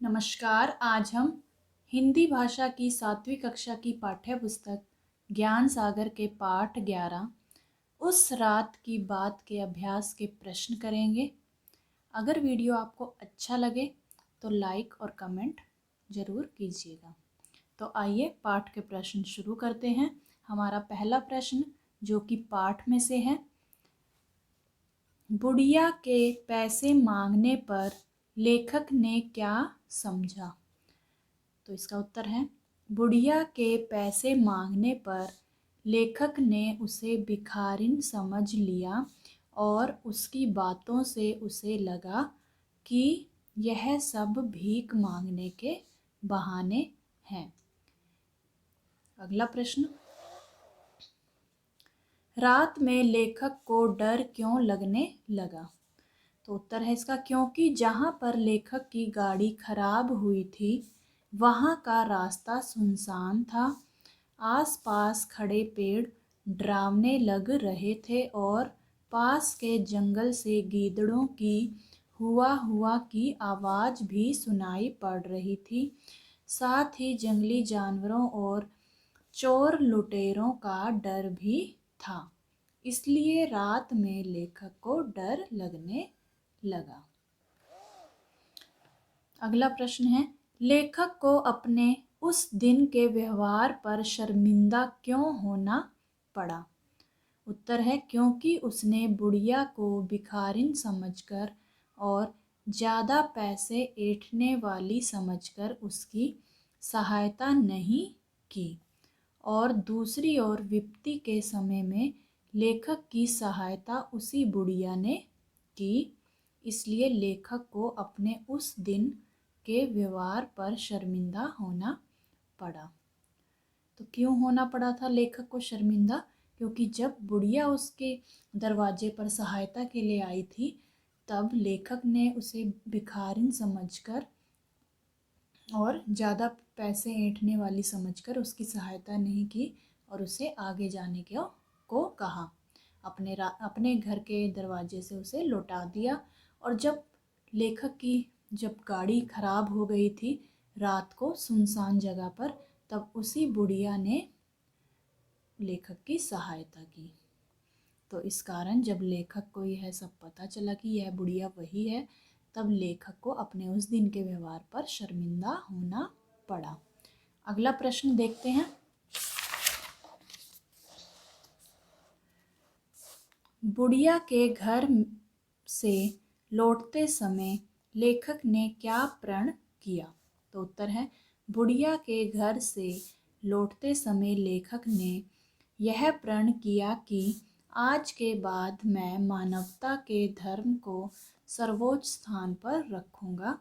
नमस्कार। आज हम हिंदी भाषा की 7वीं कक्षा की पाठ्य पुस्तक ज्ञान सागर के पाठ 11 उस रात की बात के अभ्यास के प्रश्न करेंगे। अगर वीडियो आपको अच्छा लगे तो लाइक और कमेंट ज़रूर कीजिएगा। तो आइए पाठ के प्रश्न शुरू करते हैं। हमारा पहला प्रश्न जो कि पाठ में से है, बुढ़िया के पैसे मांगने पर लेखक ने क्या समझा। तो इसका उत्तर है, बुढ़िया के पैसे मांगने पर लेखक ने उसे भिखारिन समझ लिया और उसकी बातों से उसे लगा कि यह सब भीख मांगने के बहाने हैं। अगला प्रश्न, रात में लेखक को डर क्यों लगने लगा। तो उत्तर है इसका, क्योंकि जहाँ पर लेखक की गाड़ी खराब हुई थी वहाँ का रास्ता सुनसान था। आसपास खड़े पेड़ डरावने लग रहे थे और पास के जंगल से गीदड़ों की हुआ की आवाज़ भी सुनाई पड़ रही थी। साथ ही जंगली जानवरों और चोर लुटेरों का डर भी था। इसलिए रात में लेखक को डर लगने लगा। अगला प्रश्न है, लेखक को अपने उस दिन के व्यवहार पर शर्मिंदा क्यों होना पड़ा। उत्तर है, क्योंकि उसने बुढ़िया को भिखारिन समझकर और ज़्यादा पैसे ऐंठने वाली समझकर उसकी सहायता नहीं की और दूसरी ओर विपत्ति के समय में लेखक की सहायता उसी बुढ़िया ने की। इसलिए लेखक को अपने उस दिन के व्यवहार पर शर्मिंदा होना पड़ा। तो क्यों होना पड़ा था लेखक को शर्मिंदा? क्योंकि जब बुढ़िया उसके दरवाजे पर सहायता के लिए आई थी तब लेखक ने उसे भिखारिन समझकर और ज़्यादा पैसे ऐंठने वाली समझकर उसकी सहायता नहीं की और उसे आगे जाने को कहा। अपने घर के दरवाजे से उसे लौटा दिया। और जब लेखक की गाड़ी खराब हो गई थी रात को सुनसान जगह पर, तब उसी बुढ़िया ने लेखक की सहायता की। तो इस कारण जब लेखक को यह सब पता चला कि यह बुढ़िया वही है, तब लेखक को अपने उस दिन के व्यवहार पर शर्मिंदा होना पड़ा। अगला प्रश्न देखते हैं, बुढ़िया के घर से लौटते समय लेखक ने क्या प्रण किया। तो उत्तर है, बुढ़िया के घर से लौटते समय लेखक ने यह प्रण किया कि आज के बाद मैं मानवता के धर्म को सर्वोच्च स्थान पर रखूँगा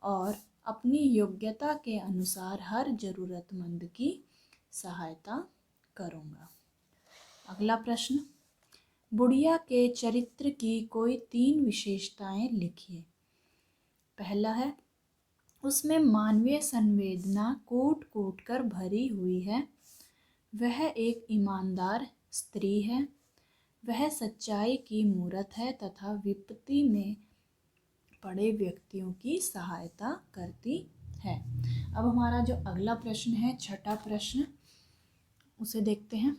और अपनी योग्यता के अनुसार हर ज़रूरतमंद की सहायता करूँगा। अगला प्रश्न, बुढ़िया के चरित्र की कोई 3 विशेषताएं लिखिए। पहला है, उसमें मानवीय संवेदना कूट कूट कर भरी हुई है। वह एक ईमानदार स्त्री है। वह सच्चाई की मूरत है तथा विपत्ति में पड़े व्यक्तियों की सहायता करती है। अब हमारा जो अगला प्रश्न है, छठा प्रश्न, उसे देखते हैं।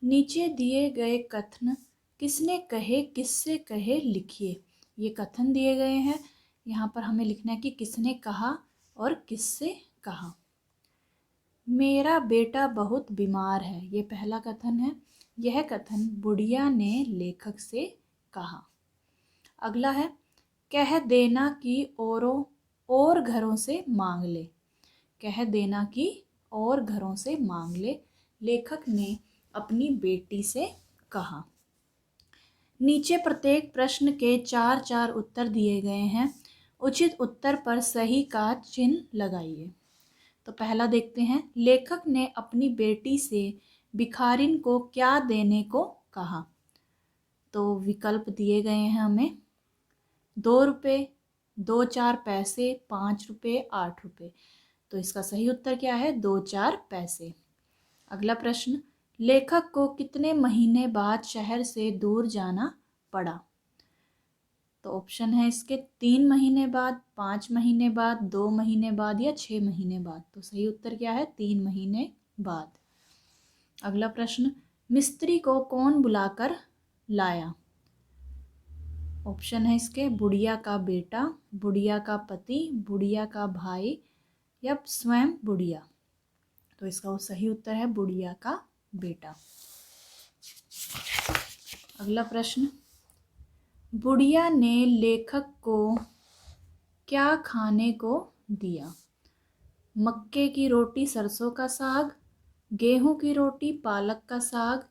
नीचे दिए गए कथन किसने कहे, किससे कहे लिखिए। ये कथन दिए गए हैं, यहाँ पर हमें लिखना है कि किसने कहा और किससे कहा। मेरा बेटा बहुत बीमार है, ये पहला कथन है। यह कथन बुढ़िया ने लेखक से कहा। अगला है, कह देना कि और घरों से मांग ले। कह देना कि और घरों से मांग ले, लेखक ने अपनी बेटी से कहा। नीचे प्रत्येक प्रश्न के 4 उत्तर दिए गए हैं। उचित उत्तर पर सही का चिन्ह लगाइए। तो पहला देखते हैं, लेखक ने अपनी बेटी से भिखारिन को क्या देने को कहा। तो विकल्प दिए गए हैं हमें, 2 रुपये, 2-4 पैसे, 5 रुपये, 8 रुपये। तो इसका सही उत्तर क्या है, 2-4 पैसे। अगला प्रश्न, लेखक को कितने महीने बाद शहर से दूर जाना पड़ा। तो ऑप्शन है इसके 3 महीने बाद, 5 महीने बाद, 2 महीने बाद या 6 महीने बाद। तो सही उत्तर क्या है? 3 महीने बाद। अगला प्रश्न, मिस्त्री को कौन बुलाकर लाया? ऑप्शन है इसके बुढ़िया का बेटा, बुढ़िया का पति, बुढ़िया का भाई या स्वयं बुढ़िया। तो इसका वो सही उत्तर है बुढ़िया का बेटा। अगला प्रश्न, बुढ़िया ने लेखक को क्या खाने को दिया? मक्के की रोटी सरसों का साग, गेहूं की रोटी पालक का साग,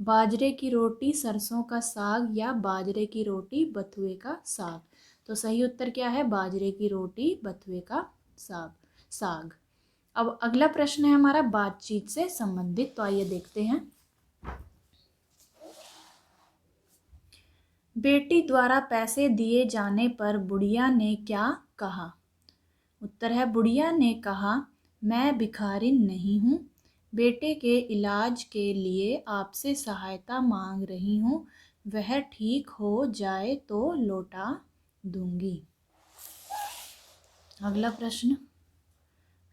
बाजरे की रोटी सरसों का साग या बाजरे की रोटी बथुए का साग। तो सही उत्तर क्या है? बाजरे की रोटी बथुए का साग। अब अगला प्रश्न है हमारा बातचीत से संबंधित, तो आइए देखते हैं। बेटी द्वारा पैसे दिए जाने पर बुढ़िया ने क्या कहा? उत्तर है बुढ़िया ने कहा, मैं भिखारिन नहीं हूँ, बेटे के इलाज के लिए आपसे सहायता मांग रही हूँ, वह ठीक हो जाए तो लौटा दूंगी। अगला प्रश्न,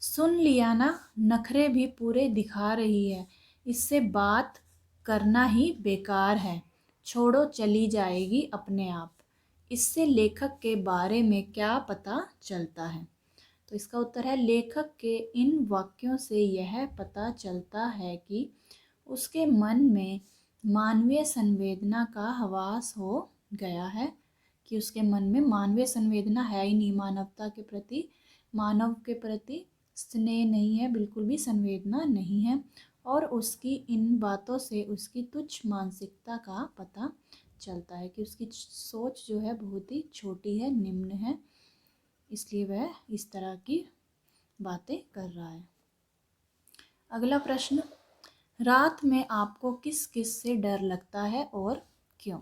सुन लिया ना, नखरे भी पूरे दिखा रही है, इससे बात करना ही बेकार है, छोड़ो चली जाएगी अपने आप। इससे लेखक के बारे में क्या पता चलता है? तो इसका उत्तर है लेखक के इन वाक्यों से यह पता चलता है कि उसके मन में मानवीय संवेदना का हवास हो गया है, कि उसके मन में मानवीय संवेदना है ही नहीं, मानवता के प्रति, मानव के प्रति स्नेह नहीं है, बिल्कुल भी संवेदना नहीं है, और उसकी इन बातों से उसकी तुच्छ मानसिकता का पता चलता है कि उसकी सोच जो है बहुत ही छोटी है, निम्न है, इसलिए वह इस तरह की बातें कर रहा है। अगला प्रश्न, रात में आपको किस किस से डर लगता है और क्यों?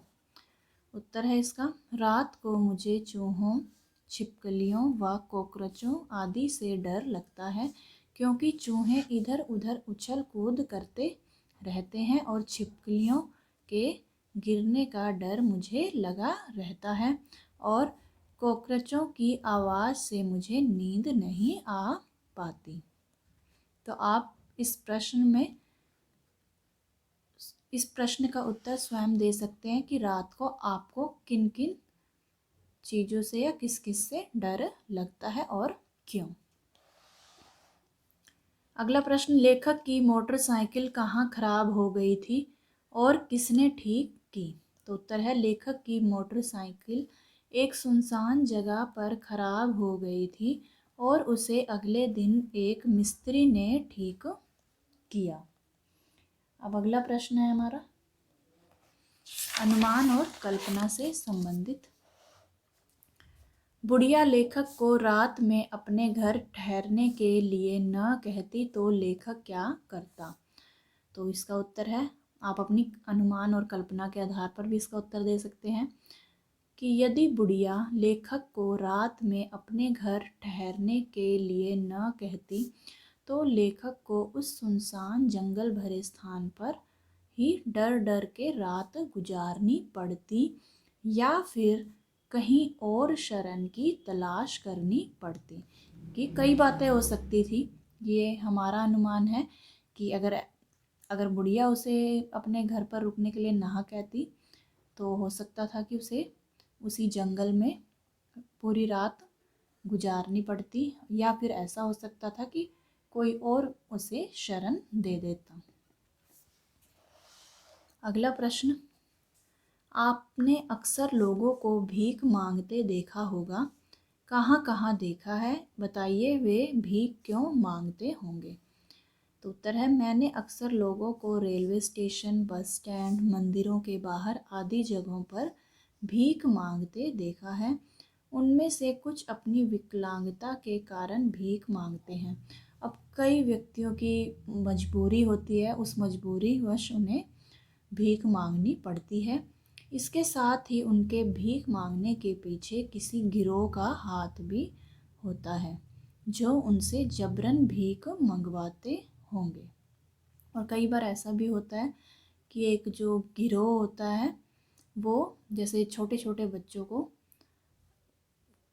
उत्तर है इसका, रात को मुझे चूहों, छिपकलियों व कॉकरोचों आदि से डर लगता है, क्योंकि चूहे इधर उधर उछल कूद करते रहते हैं और छिपकलियों के गिरने का डर मुझे लगा रहता है, और कॉकरोचों की आवाज़ से मुझे नींद नहीं आ पाती। तो आप इस प्रश्न का उत्तर स्वयं दे सकते हैं कि रात को आपको किन किन चीज़ों से या किस किस से डर लगता है और क्यों। अगला प्रश्न, लेखक की मोटरसाइकिल कहाँ खराब हो गई थी और किसने ठीक की? तो उत्तर है लेखक की मोटरसाइकिल एक सुनसान जगह पर खराब हो गई थी और उसे अगले दिन एक मिस्त्री ने ठीक किया। अब अगला प्रश्न है हमारा अनुमान और कल्पना से संबंधित। बुढ़िया लेखक को रात में अपने घर ठहरने के लिए न कहती तो लेखक क्या करता? तो इसका उत्तर है, आप अपनी अनुमान और कल्पना के आधार पर भी इसका उत्तर दे सकते हैं कि यदि बुढ़िया लेखक को रात में अपने घर ठहरने के लिए न कहती तो लेखक को उस सुनसान जंगल भरे स्थान पर ही डर डर के रात गुजारनी पड़ती या फिर कहीं और शरण की तलाश करनी पड़ती। कि कई बातें हो सकती थी, ये हमारा अनुमान है कि अगर बुढ़िया उसे अपने घर पर रुकने के लिए ना कहती तो हो सकता था कि उसे उसी जंगल में पूरी रात गुजारनी पड़ती, या फिर ऐसा हो सकता था कि कोई और उसे शरण दे देता। अगला प्रश्न, आपने अक्सर लोगों को भीख मांगते देखा होगा, कहाँ कहाँ देखा है, बताइए वे भीख क्यों मांगते होंगे? तो उत्तर है, मैंने अक्सर लोगों को रेलवे स्टेशन, बस स्टैंड, मंदिरों के बाहर आदि जगहों पर भीख मांगते देखा है। उनमें से कुछ अपनी विकलांगता के कारण भीख मांगते हैं। अब कई व्यक्तियों की मजबूरी होती है, उस मजबूरीवश उन्हें भीख मांगनी पड़ती है। इसके साथ ही उनके भीख मांगने के पीछे किसी गिरोह का हाथ भी होता है जो उनसे जबरन भीख मंगवाते होंगे। और कई बार ऐसा भी होता है कि एक जो गिरोह होता है वो जैसे छोटे छोटे बच्चों को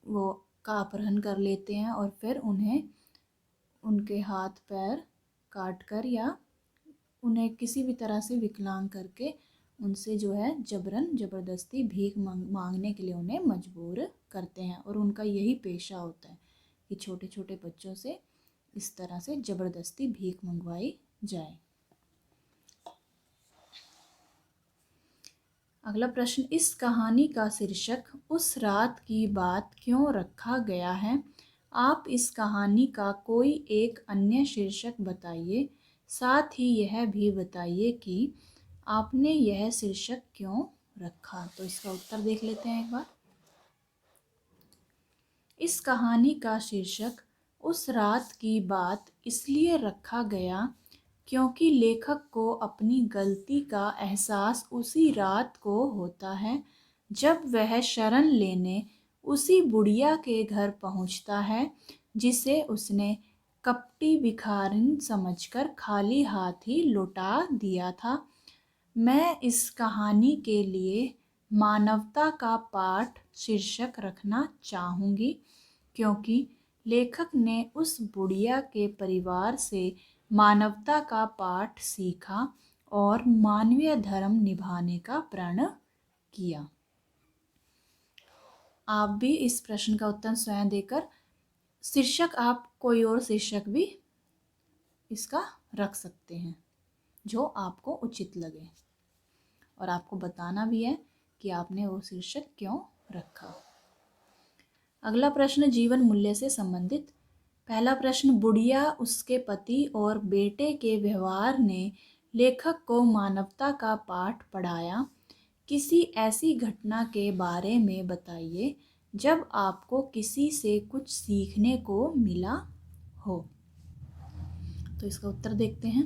वो का अपहरण कर लेते हैं और फिर उन्हें उनके हाथ पैर काट कर या उन्हें किसी भी तरह से विकलांग करके उनसे जो है जबरन ज़बरदस्ती भीख मांगने के लिए उन्हें मजबूर करते हैं। और उनका यही पेशा होता है कि छोटे छोटे बच्चों से इस तरह से ज़बरदस्ती भीख मंगवाई जाए। अगला प्रश्न, इस कहानी का शीर्षक उस रात की बात क्यों रखा गया है? आप इस कहानी का कोई एक अन्य शीर्षक बताइए। साथ ही यह भी बताइए कि आपने यह शीर्षक क्यों रखा। तो इसका उत्तर देख लेते हैं एक बार। इस कहानी का शीर्षक उस रात की बात इसलिए रखा गया क्योंकि लेखक को अपनी गलती का एहसास उसी रात को होता है जब वह शरण लेने उसी बुढ़िया के घर पहुंचता है जिसे उसने कपटी भिखारिन समझकर खाली हाथ ही लौटा दिया था। मैं इस कहानी के लिए मानवता का पाठ शीर्षक रखना चाहूँगी क्योंकि लेखक ने उस बुढ़िया के परिवार से मानवता का पाठ सीखा और मानवीय धर्म निभाने का प्रण किया। आप भी इस प्रश्न का उत्तर स्वयं देकर शीर्षक आप कोई और शीर्षक भी इसका रख सकते हैं जो आपको उचित लगे और आपको बताना भी है कि आपने वो शीर्षक क्यों रखा। अगला प्रश्न जीवन मूल्य से संबंधित। पहला प्रश्न, बुढ़िया, उसके पति और बेटे के व्यवहार ने लेखक को मानवता का पाठ पढ़ाया। किसी ऐसी घटना के बारे में बताइए जब आपको किसी से कुछ सीखने को मिला हो। तो इसका उत्तर देखते हैं।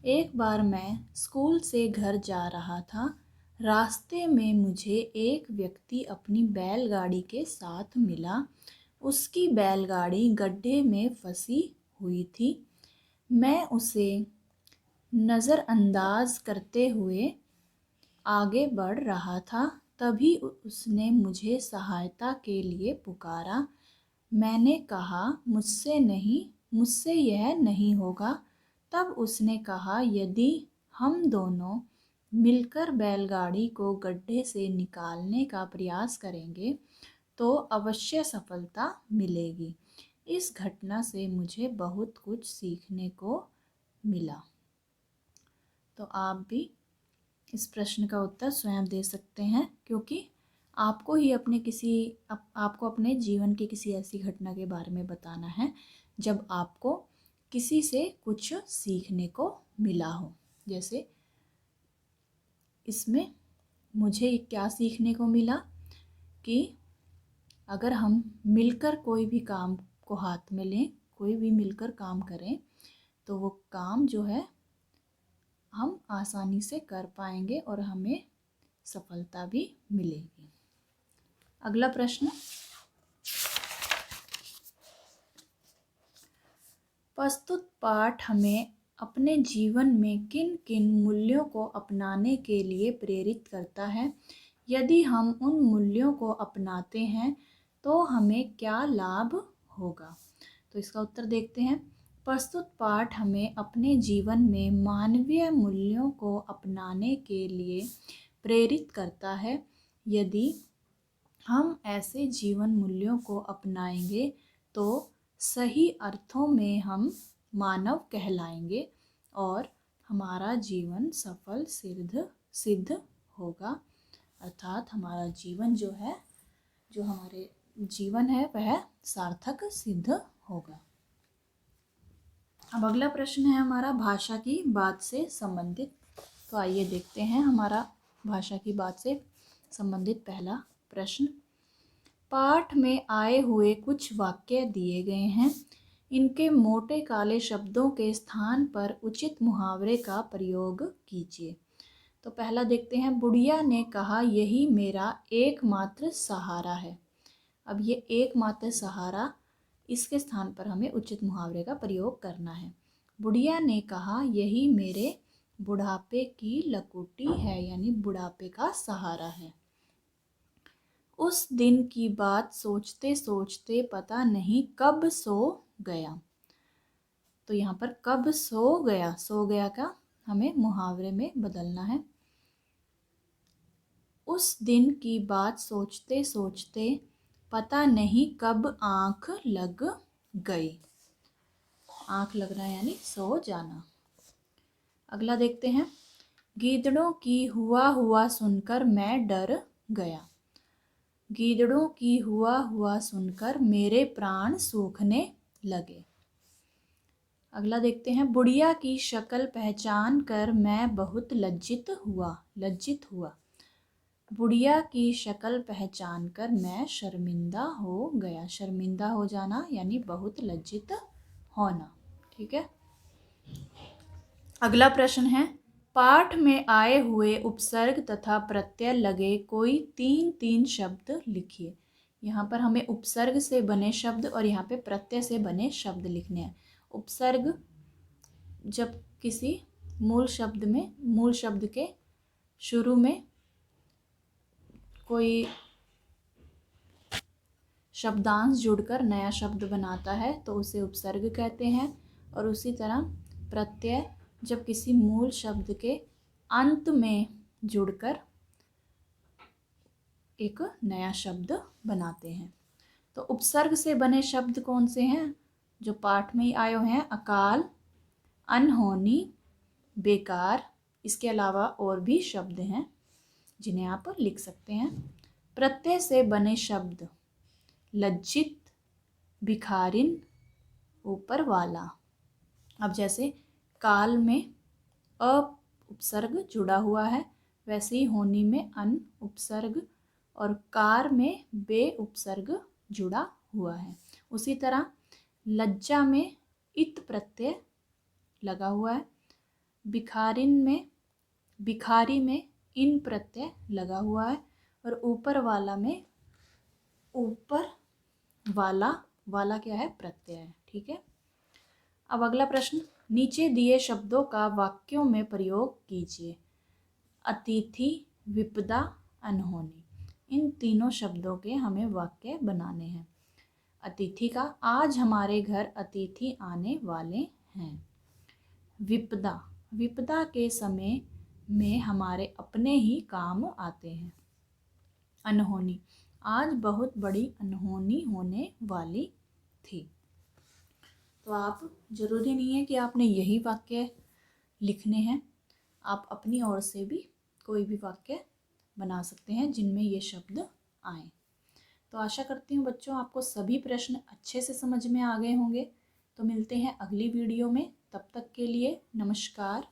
एक बार मैं स्कूल से घर जा रहा था। रास्ते में मुझे एक व्यक्ति अपनी बैलगाड़ी के साथ मिला। उसकी बैलगाड़ी गड्ढे में फंसी हुई थी। मैं उसे नज़रअंदाज करते हुए आगे बढ़ रहा था। तभी उसने मुझे सहायता के लिए पुकारा। मैंने कहा, मुझसे यह नहीं होगा। तब उसने कहा, यदि हम दोनों मिलकर बैलगाड़ी को गड्ढे से निकालने का प्रयास करेंगे तो अवश्य सफलता मिलेगी। इस घटना से मुझे बहुत कुछ सीखने को मिला। तो आप भी इस प्रश्न का उत्तर स्वयं दे सकते हैं क्योंकि आपको ही आपको अपने जीवन की किसी ऐसी घटना के बारे में बताना है जब आपको किसी से कुछ सीखने को मिला हो। जैसे इसमें मुझे क्या सीखने को मिला कि अगर हम मिलकर कोई भी काम को हाथ में लें, कोई भी मिलकर काम करें तो वो काम जो है हम आसानी से कर पाएंगे और हमें सफलता भी मिलेगी। अगला प्रश्न, प्रस्तुत पाठ हमें अपने जीवन में किन किन मूल्यों को अपनाने के लिए प्रेरित करता है? यदि हम उन मूल्यों को अपनाते हैं तो हमें क्या लाभ होगा? तो इसका उत्तर देखते हैं। प्रस्तुत पाठ हमें अपने जीवन में मानवीय मूल्यों को अपनाने के लिए प्रेरित करता है। यदि हम ऐसे जीवन मूल्यों को अपनाएंगे तो सही अर्थों में हम मानव कहलाएंगे और हमारा जीवन सफल सिद्ध होगा। अर्थात हमारा जीवन जो हमारे जीवन है वह सार्थक सिद्ध होगा। अब अगला प्रश्न है हमारा भाषा की बात से संबंधित। तो आइए देखते हैं हमारा भाषा की बात से संबंधित पहला प्रश्न। पाठ में आए हुए कुछ वाक्य दिए गए हैं। इनके मोटे काले शब्दों के स्थान पर उचित मुहावरे का प्रयोग कीजिए। तो पहला देखते हैं, बुढ़िया ने कहा, यही मेरा एकमात्र सहारा है। अब ये एकमात्र सहारा, इसके स्थान पर हमें उचित मुहावरे का प्रयोग करना है। बुढ़िया ने कहा, यही मेरे बुढ़ापे की लकुटी है, यानी बुढ़ापे का सहारा है। उस दिन की बात सोचते सोचते पता नहीं कब सो गया। तो यहाँ पर कब सो गया का हमें मुहावरे में बदलना है। उस दिन की बात सोचते सोचते पता नहीं कब आँख लग गई। आँख लगना यानी सो जाना। अगला देखते हैं। गीदड़ों की हुआ सुनकर मैं डर गया। गीदड़ों की हुआ सुनकर मेरे प्राण सूखने लगे। अगला देखते हैं। बुढ़िया की शक्ल पहचान कर मैं बहुत लज्जित हुआ। बुढ़िया की शक्ल पहचान कर मैं शर्मिंदा हो गया। शर्मिंदा हो जाना यानी बहुत लज्जित होना। ठीक है। अगला प्रश्न है। पाठ में आए हुए उपसर्ग तथा प्रत्यय लगे कोई तीन शब्द लिखिए। यहाँ पर हमें उपसर्ग से बने शब्द और यहाँ पे प्रत्यय से बने शब्द लिखने हैं। उपसर्ग जब किसी मूल शब्द के शुरू में कोई शब्दांश जुड़कर नया शब्द बनाता है तो उसे उपसर्ग कहते हैं। और उसी तरह प्रत्यय जब किसी मूल शब्द के अंत में जुड़कर एक नया शब्द बनाते हैं। तो उपसर्ग से बने शब्द कौन से हैं जो पाठ में ही आए हुए हैं? अकाल, अनहोनी, बेकार। इसके अलावा और भी शब्द हैं जिन्हें आप लिख सकते हैं। प्रत्यय से बने शब्द लज्जित, भिखारिन, ऊपर वाला। अब जैसे काल में अ उपसर्ग जुड़ा हुआ है, वैसे ही होनी में अन उपसर्ग और कार में बे उपसर्ग जुड़ा हुआ है। उसी तरह लज्जा में इत प्रत्यय लगा हुआ है। भिखारी में इन प्रत्यय लगा हुआ है। और ऊपर वाला में ऊपर वाला क्या है? प्रत्यय है। ठीक है। अब अगला प्रश्न। नीचे दिए शब्दों का वाक्यों में प्रयोग कीजिए। अतिथि, विपदा, अनहोनी। इन तीनों शब्दों के हमें वाक्य बनाने हैं। अतिथि का, आज हमारे घर अतिथि आने वाले हैं। विपदा के समय में हमारे अपने ही काम आते हैं। अनहोनी, आज बहुत बड़ी अनहोनी होने वाली थी। तो आप ज़रूरी नहीं है कि आपने यही वाक्य लिखने हैं, आप अपनी ओर से भी कोई भी वाक्य बना सकते हैं जिनमें ये शब्द आए। तो आशा करती हूँ बच्चों आपको सभी प्रश्न अच्छे से समझ में आ गए होंगे। तो मिलते हैं अगली वीडियो में। तब तक के लिए नमस्कार।